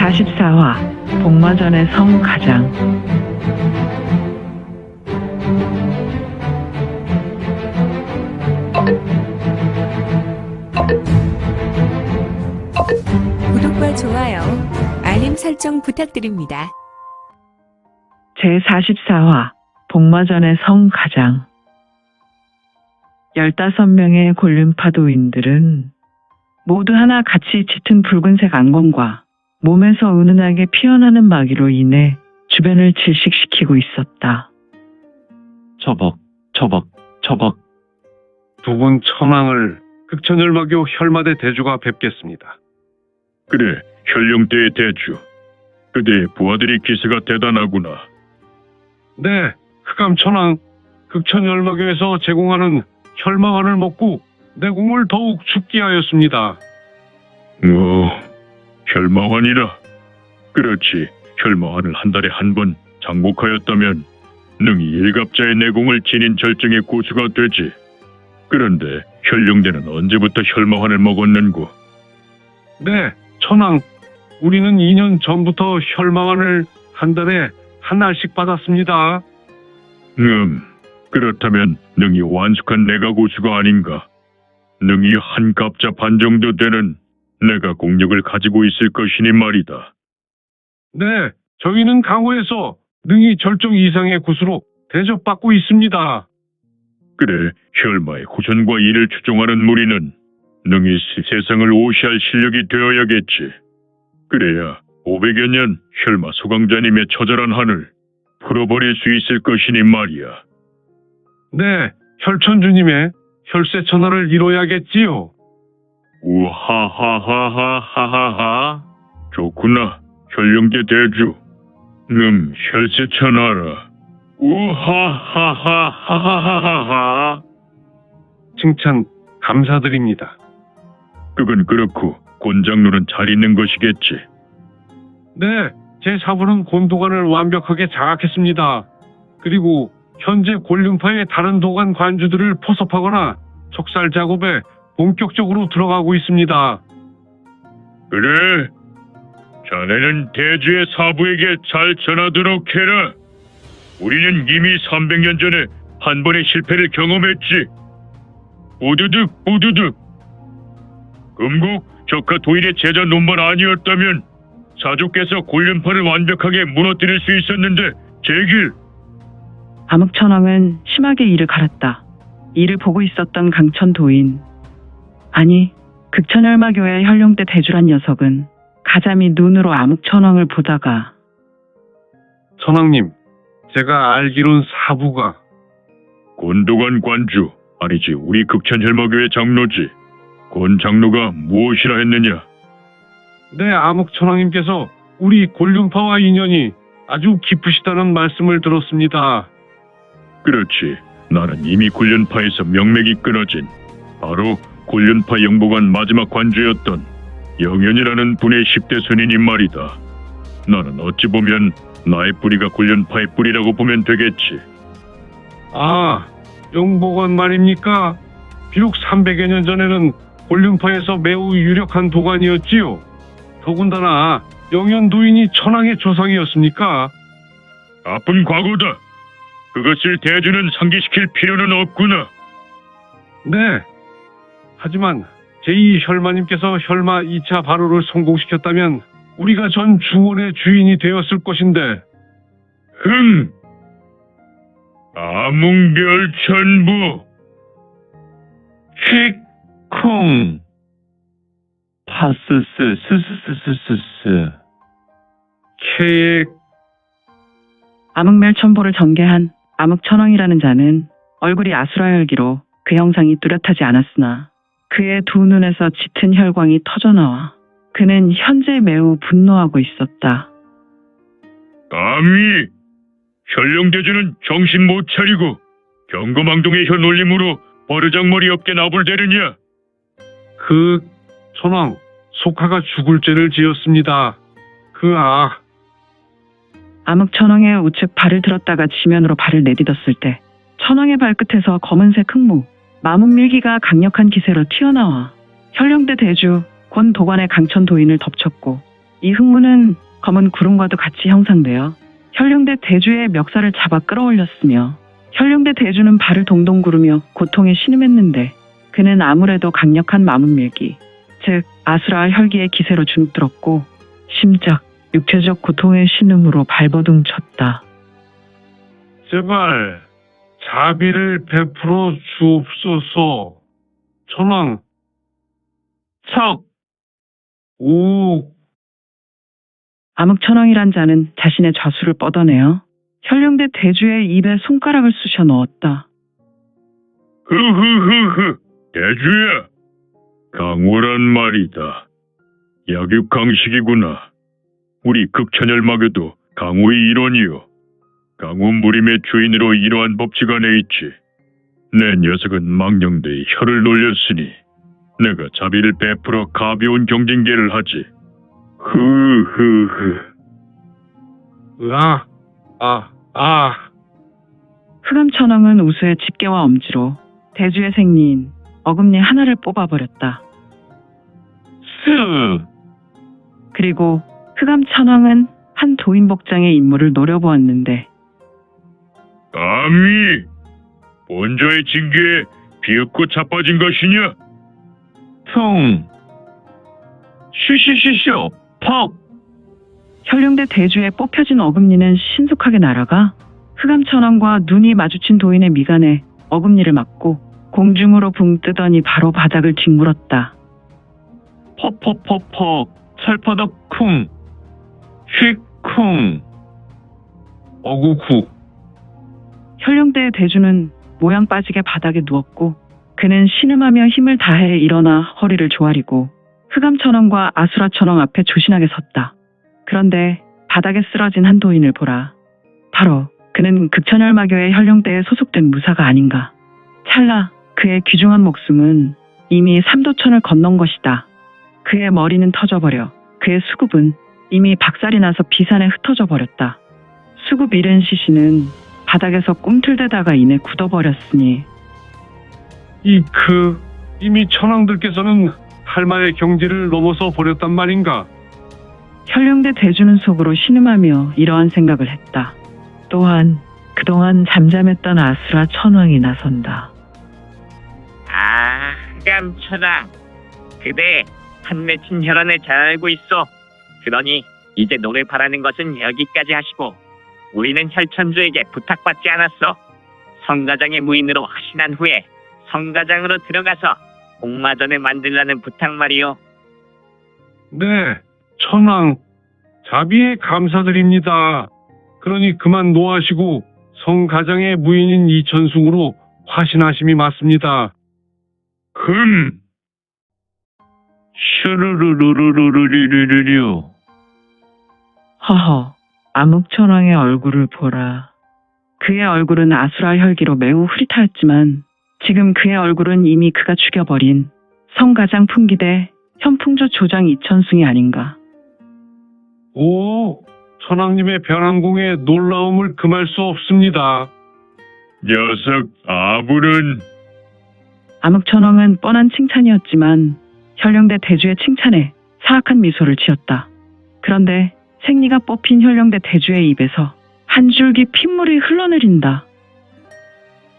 제44화 복마전의 성가장. 구독과 좋아요, 알림 설정 부탁드립니다. 제44화 복마전의 성가장. 15명의 골륜파도인들은 모두 하나 같이 짙은 붉은색 안검과 몸에서 은은하게 피어나는 마귀로 인해 주변을 질식시키고 있었다. 처벅. 두 분 천황을 극천열마교 혈마대 대주가 뵙겠습니다. 그래, 혈룡대의 대주. 그대의 부하들이 기세가 대단하구나. 네, 흑암 천황 극천열마교에서 제공하는 혈마환을 먹고 내공을 더욱 죽게 하였습니다. 혈마환이라. 그렇지, 혈마환을 한 달에 한 번 장복하였다면 능히 일갑자의 내공을 지닌 절정의 고수가 되지. 그런데 혈룡대는 언제부터 혈마환을 먹었는고? 네, 천황, 우리는 2년 전부터 혈마환을 한 달에 한 알씩 받았습니다. 그렇다면 능히 완숙한 내가 고수가 아닌가? 능히 한 갑자 반 정도 되는 내가 공력을 가지고 있을 것이니 말이다. 네, 저희는 강호에서 능히 절정 이상의 고수로 대접받고 있습니다. 그래, 혈마의 후손과 이를 추종하는 무리는 능히 세상을 오시할 실력이 되어야겠지. 그래야 500여 년 혈마 소강자님의 처절한 한을 풀어버릴 수 있을 것이니 말이야. 네, 혈천주님의 혈세천하를 이뤄야겠지요. 우하하하하하하하. 좋구나, 혈룡대 대주. 혈세천하라. 우하하하하하하하. 칭찬 감사드립니다. 그건 그렇고 곤장로는 잘 있는 것이겠지. 네, 제 사부는 곤도관을 완벽하게 장악했습니다. 그리고 현재 골륜파의 다른 도관 관주들을 포섭하거나 척살 작업에 본격적으로 들어가고 있습니다. 그래, 자네는 대주의 사부에게 잘 전하도록 해라. 우리는 이미 300년 전에 한 번의 실패를 경험했지. 우두둑. 금국 적화 도일의 제자 논만 아니었다면 사주께서 골륜파를 완벽하게 무너뜨릴 수 있었는데 제길. 암흑천왕은 심하게 이를 갈았다. 이를 보고 있었던 강천도인, 아니 극천열마교의 혈룡대 대주란 녀석은 가자미 눈으로 암흑천왕을 보다가, 천왕님, 제가 알기론 사부가 곤도관 관주, 아니지 우리 극천혈마교의 장로지. 곤 장로가 무엇이라 했느냐? 네, 암흑천왕님께서 우리 골륜파와 인연이 아주 깊으시다는 말씀을 들었습니다. 그렇지, 나는 이미 골륜파에서 명맥이 끊어진 바로 골륜파 영보관 마지막 관주였던 영현이라는 분의 10대 손인이 말이다. 나는 어찌 보면 나의 뿌리가 골륜파의 뿌리라고 보면 되겠지. 아, 영보관 말입니까? 비록 300여 년 전에는 골륜파에서 매우 유력한 도관이었지요. 더군다나 영현도인이 천황의 조상이었습니까? 아픈 과거다. 그것을 대주는 상기시킬 필요는 없구나. 네. 하지만 제2혈마님께서 혈마 2차 발효를 성공시켰다면 우리가 전 중원의 주인이 되었을 것인데. 암웅별천부. 콩. 파스스 스스스스스. 계획. 암흑멸천보를 전개한 암흑천왕이라는 자는 얼굴이 아수라혈기로 그 형상이 뚜렷하지 않았으나 그의 두 눈에서 짙은 혈광이 터져나와 그는 현재 매우 분노하고 있었다. 감히 혈룡대주는 정신 못 차리고 경거망동의 혀놀림으로 버르장머리 없게 나불대느냐? 천왕, 속하가 죽을 죄를 지었습니다. 암흑천왕의 우측 발을 들었다가 지면으로 발을 내딛었을 때 천왕의 발끝에서 검은색 흙무, 마묵밀기가 강력한 기세로 튀어나와 혈룡대 대주 권 도관의 강천 도인을 덮쳤고 이 흑무는 검은 구름과도 같이 형상되어 현룡대 대주의 멱살을 잡아 끌어올렸으며 현룡대 대주는 발을 동동 구르며 고통에 신음했는데 그는 아무래도 강력한 마문밀기, 즉 아수라 혈기의 기세로 주눅들었고 심작, 육체적 고통의 신음으로 발버둥 쳤다. 제발 자비를 베풀어 주옵소서. 천왕. 척. 오. 암흑천왕이란 자는 자신의 좌수를 뻗어내어 현룡대 대주의 입에 손가락을 쑤셔 넣었다. 흐흐흐흐. 대주야. 강호란 말이다. 약육강식이구나. 우리 극천열마교도 강호의 일원이요. 강호 무림의 주인으로 이러한 법칙 안에 있지. 내 녀석은 망령대의 혀를 놀렸으니 내가 자비를 베풀어 가벼운 경징계를 하지. 흐흐흐. 흑암천왕은 우수의 집게와 엄지로 대주의 생리인 어금니 하나를 뽑아버렸다. 스. 그리고 흑암천왕은 한 도인복장의 인물을 노려보았는데 감히 본저의 징계에 비웃고 자빠진 것이냐? 퉁. 쉬쉬쉬쇼. 퍽. 현룡대 대주의 뽑혀진 어금니는 신속하게 날아가 흑암천왕과 눈이 마주친 도인의 미간에 어금니를 맞고 공중으로 붕 뜨더니 바로 바닥을 뒹굴었다. 퍽퍽퍽퍽. 철퍼덕 쿵. 휙쿵. 어구쿠. 현룡대의 대주는 모양 빠지게 바닥에 누웠고 그는 신음하며 힘을 다해 일어나 허리를 조아리고 흑암천왕과 아수라천왕 앞에 조신하게 섰다. 그런데 바닥에 쓰러진 한 도인을 보라. 바로 그는 극천열마교의 현룡대에 소속된 무사가 아닌가. 찰나 그의 귀중한 목숨은 이미 삼도천을 건넌 것이다. 그의 머리는 터져버려 그의 수급은 이미 박살이 나서 비산에 흩어져 버렸다. 수급 잃은 시신은 바닥에서 꿈틀대다가 이내 굳어버렸으니 이미 천왕들께서는 할마의 경지를 넘어서 버렸단 말인가? 현룡대 대주는 속으로 신음하며 이러한 생각을 했다. 또한 그동안 잠잠했던 아수라 천왕이 나선다. 흑암천왕, 그대 한맺힌 혈안을 잘 알고 있어. 그러니 이제 너를 바라는 것은 여기까지 하시고 우리는 혈천주에게 부탁받지 않았어. 성가장의 무인으로 하신한 후에 성가장으로 들어가서 복마전을 만들라는 부탁 말이오. 네, 천왕. 자비에 감사드립니다. 그러니 그만 노하시고 성가장의 무인인 이천숭으로 화신하심이 맞습니다. 슈르르르르르르르르. 허허, 암흑천왕의 얼굴을 보라. 그의 얼굴은 아수라 혈기로 매우 흐릿하였지만 지금 그의 얼굴은 이미 그가 죽여버린 성가장 풍기대 현풍조 조장 이천숭이 아닌가. 오, 천왕님의 변환공의 놀라움을 금할 수 없습니다. 녀석 아부는 암흑천왕은 뻔한 칭찬이었지만 현룡대 대주의 칭찬에 사악한 미소를 지었다. 그런데 생리가 뽑힌 현룡대 대주의 입에서 한 줄기 핏물이 흘러내린다.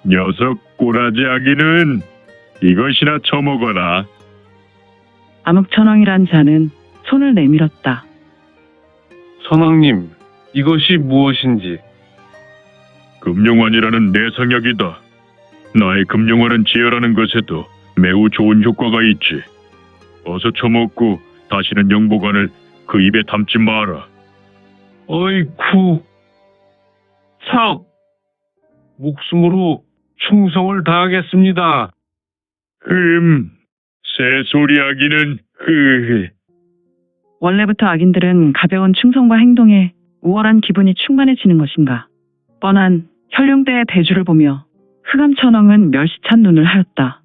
녀석 꼬라지 아기는 이것이나 처먹어라. 암흑천왕이란 자는 손을 내밀었다. 천왕님, 이것이 무엇인지. 금룡환이라는 내성약이다. 나의 금룡환은 제어라는 것에도 매우 좋은 효과가 있지. 어서 처먹고 다시는 영보관을 그 입에 담지 마라. 어이쿠. 척. 목숨으로 충성을 다하겠습니다. 새소리 아기는 원래부터 악인들은 가벼운 충성과 행동에 우월한 기분이 충만해지는 것인가. 뻔한 현룡대의 대주를 보며 흑암천왕은 멸시찬 눈을 하였다.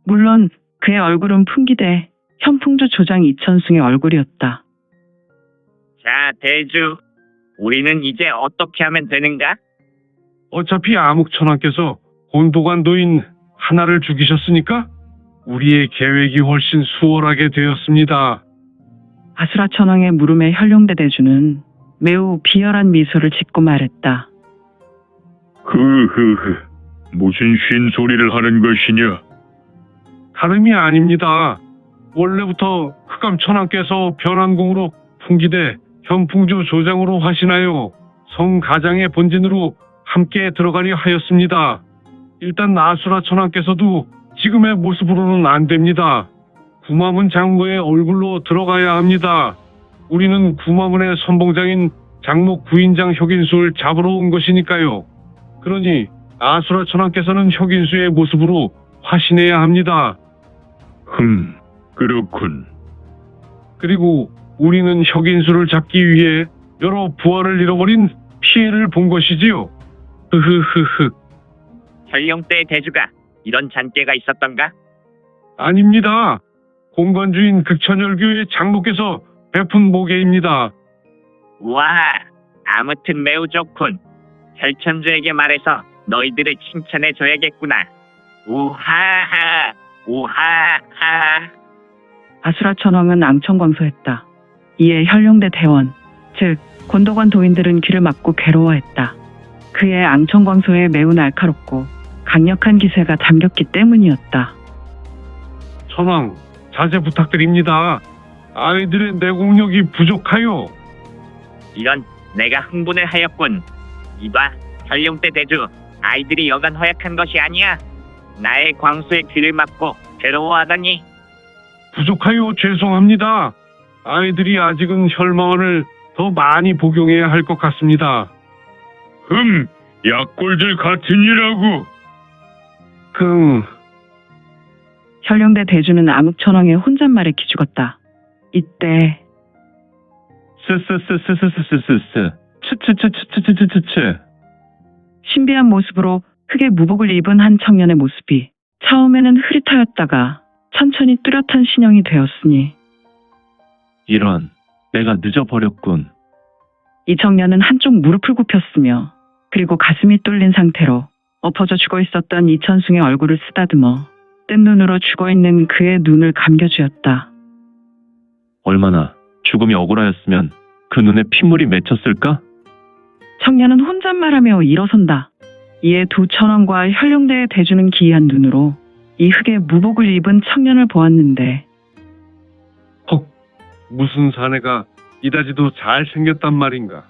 물론 그의 얼굴은 풍기대 현풍조 조장 이천숭의 얼굴이었다. 자, 대주, 우리는 이제 어떻게 하면 되는가? 어차피 암흑천왕께서 곤도관도인 하나를 죽이셨으니까 우리의 계획이 훨씬 수월하게 되었습니다. 아수라천왕의 물음에 현룡대 대주는 매우 비열한 미소를 짓고 말했다. 무슨 쉰 소리를 하는 것이냐? 다름이 아닙니다. 원래부터 흑암천왕께서 변환궁으로 풍기대 현풍주 조장으로 하시나요? 성가장의 본진으로 함께 들어가려 하였습니다. 일단 아수라천왕께서도 지금의 모습으로는 안 됩니다. 구마문 장로의 얼굴로 들어가야 합니다. 우리는 구마문의 선봉장인 장목 구인장 혁인수를 잡으러 온 것이니까요. 그러니 아수라천왕께서는 혁인수의 모습으로 화신해야 합니다. 그렇군. 그리고 우리는 혁인수를 잡기 위해 여러 부하를 잃어버린 피해를 본 것이지요. 흐흐흐흐. 현룡대의 대주가 이런 잔재가 있었던가? 아닙니다. 공관주인 극천열교의 장로께서 베푼 모계입니다. 와, 아무튼 매우 좋군. 혈천주에게 말해서 너희들을 칭찬해 줘야겠구나. 우하하, 우하하. 아수라천왕은 앙청광소했다. 이에 현룡대 대원, 즉 곤도관 도인들은 귀를 막고 괴로워했다. 그의 앙청광소에 매우 날카롭고 강력한 기세가 담겼기 때문이었다. 천왕, 자제 부탁드립니다. 아이들의 내공력이 부족하요. 이런, 내가 흥분을 하였군. 이봐, 현룡대 대주, 아이들이 여간 허약한 것이 아니야. 나의 광수에 귀를 막고 괴로워하다니. 부족하요. 죄송합니다. 아이들이 아직은 혈마원을 더 많이 복용해야 할 것 같습니다. 약골들 같으니라고. 현룡대 대주는 암흑천왕의 혼잣말에 기죽었다. 이때 츠츠츠츠츠츠츠츠 신비한 모습으로 흑의 무복을 입은 한 청년의 모습이 처음에는 흐릿하였다가 천천히 뚜렷한 신형이 되었으니 이런, 내가 늦어버렸군. 이 청년은 한쪽 무릎을 굽혔으며 그리고 가슴이 뚫린 상태로 엎어져 죽어 있었던 이천숭의 얼굴을 쓰다듬어 뜬 눈으로 죽어있는 그의 눈을 감겨주었다. 얼마나 죽음이 억울하였으면 그 눈에 핏물이 맺혔을까? 청년은 혼잣말하며 일어선다. 이에 두 천왕과 현룡대에 대주는 기이한 눈으로 이 흑의 무복을 입은 청년을 보았는데 무슨 사내가 이다지도 잘생겼단 말인가.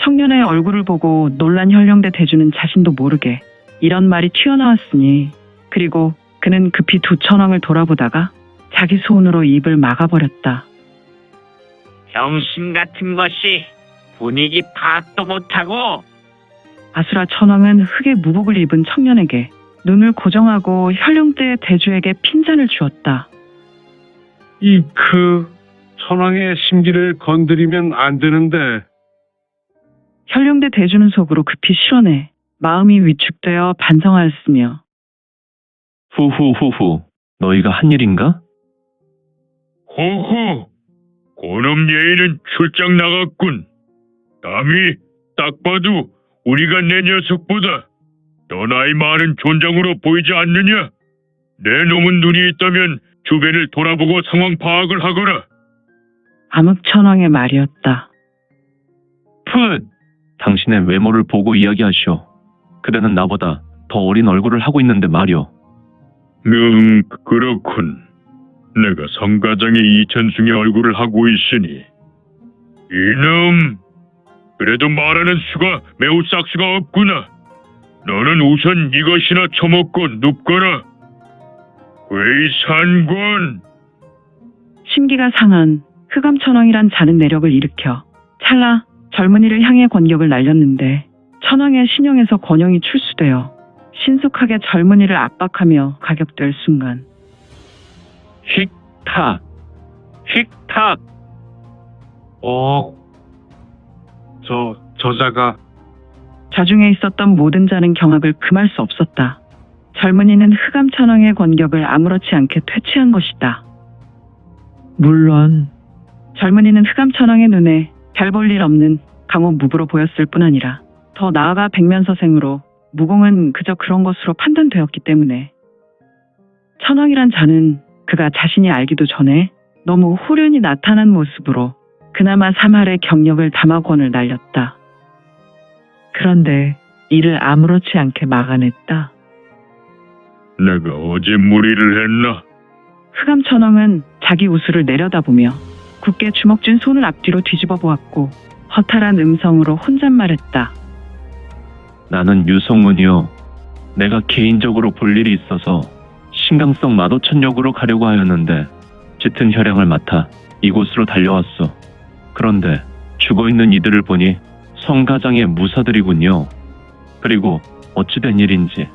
청년의 얼굴을 보고 놀란 현룡대 대주는 자신도 모르게 이런 말이 튀어나왔으니 그리고 그는 급히 두 천왕을 돌아보다가 자기 손으로 입을 막아버렸다. 병신 같은 것이 분위기 파악도 못하고. 아수라 천왕은 흑의 무복을 입은 청년에게 눈을 고정하고 현룡대 대주에게 핀잔을 주었다. 천왕의 심기를 건드리면 안 되는데. 현룡대 대주는 속으로 급히 실어내 마음이 위축되어 반성하였으며 후후후후, 너희가 한 일인가? 호호, 고놈 예인은 출장 나갔군. 남이 딱 봐도 우리가 내 녀석보다 더 나이 많은 존장으로 보이지 않느냐? 내 놈은 눈이 있다면 주변을 돌아보고 상황 파악을 하거라. 암흑천왕의 말이었다. 당신의 외모를 보고 이야기하시오. 그대는 나보다 더 어린 얼굴을 하고 있는데 말이오. 그렇군. 내가 성가장의 이천숭의 얼굴을 하고 있으니 이놈, 그래도 말하는 수가 매우 싹수가 없구나. 너는 우선 이것이나 처먹고 눕거라. 회산권. 심기가 상한 흑암천왕이란 자는 내력을 일으켜 찰나 젊은이를 향해 권격을 날렸는데 천왕의 신형에서 권형이 출수되어 신속하게 젊은이를 압박하며 가격될 순간 힉탁, 힉탁. 저자가 좌중에 있었던 모든 자는 경악을 금할 수 없었다. 젊은이는 흑암천왕의 권격을 아무렇지 않게 퇴치한 것이다. 물론 젊은이는 흑암천왕의 눈에 별 볼 일 없는 강호무부로 보였을 뿐 아니라 더 나아가 백면서생으로 무공은 그저 그런 것으로 판단되었기 때문에 천왕이란 자는 그가 자신이 알기도 전에 너무 후련히 나타난 모습으로 그나마 3할의 경력을 담아권을 날렸다. 그런데 이를 아무렇지 않게 막아냈다. 내가 어제 무리를 했나? 흑암천왕은 자기 우수를 내려다보며 굳게 주먹 쥔 손을 앞뒤로 뒤집어 보았고 허탈한 음성으로 혼잣말했다. 나는 유성문이요. 내가 개인적으로 볼 일이 있어서 신강성 마도천역으로 가려고 하였는데 짙은 혈양을 맡아 이곳으로 달려왔어. 그런데 죽어있는 이들을 보니 성가장의 무사들이군요. 그리고 어찌된 일인지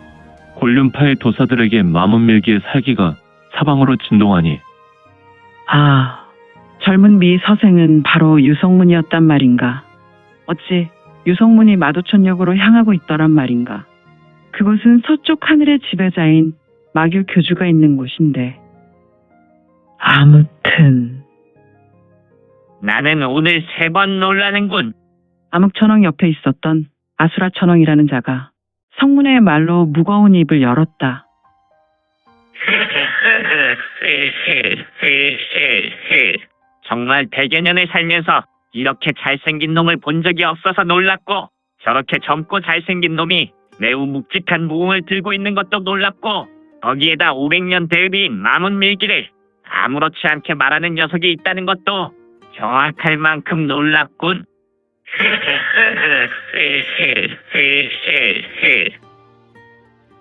곤륜파의 도사들에게 마문 밀기의 살기가 사방으로 진동하니 아, 젊은 미 서생은 바로 유성문이었단 말인가. 어찌 유성문이 마도천역으로 향하고 있더란 말인가. 그곳은 서쪽 하늘의 지배자인 마교 교주가 있는 곳인데. 아무튼 나는 오늘 3번 놀라는군. 암흑천왕 옆에 있었던 아수라천왕이라는 자가 성문의 말로 무거운 입을 열었다. 정말 100여 년을 살면서 이렇게 잘생긴 놈을 본 적이 없어서 놀랐고, 저렇게 젊고 잘생긴 놈이 매우 묵직한 무공을 들고 있는 것도 놀랍고, 거기에다 500년 대비인 마문 밀기를 아무렇지 않게 말하는 녀석이 있다는 것도 정확할 만큼 놀랍군.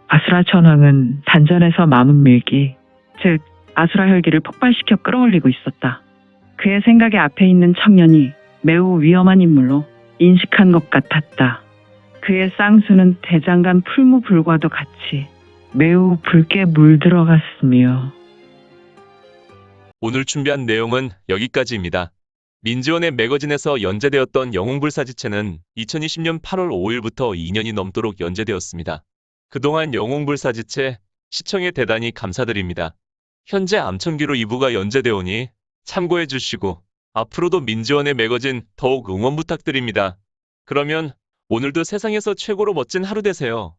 아수라천왕은 단전에서 마문 밀기, 즉 아수라 혈기를 폭발시켜 끌어올리고 있었다. 그의 생각에 앞에 있는 청년이 매우 위험한 인물로 인식한 것 같았다. 그의 쌍수는 대장간 풀무불과도 같이 매우 붉게 물들어갔으며 오늘 준비한 내용은 여기까지입니다. 민지원의 매거진에서 연재되었던 영웅불사지체는 2020년 8월 5일부터 2년이 넘도록 연재되었습니다. 그동안 영웅불사지체 시청에 대단히 감사드립니다. 현재 암천기로 2부가 연재되오니 참고해 주시고 앞으로도 민지원의 매거진 더욱 응원 부탁드립니다. 그러면 오늘도 세상에서 최고로 멋진 하루 되세요.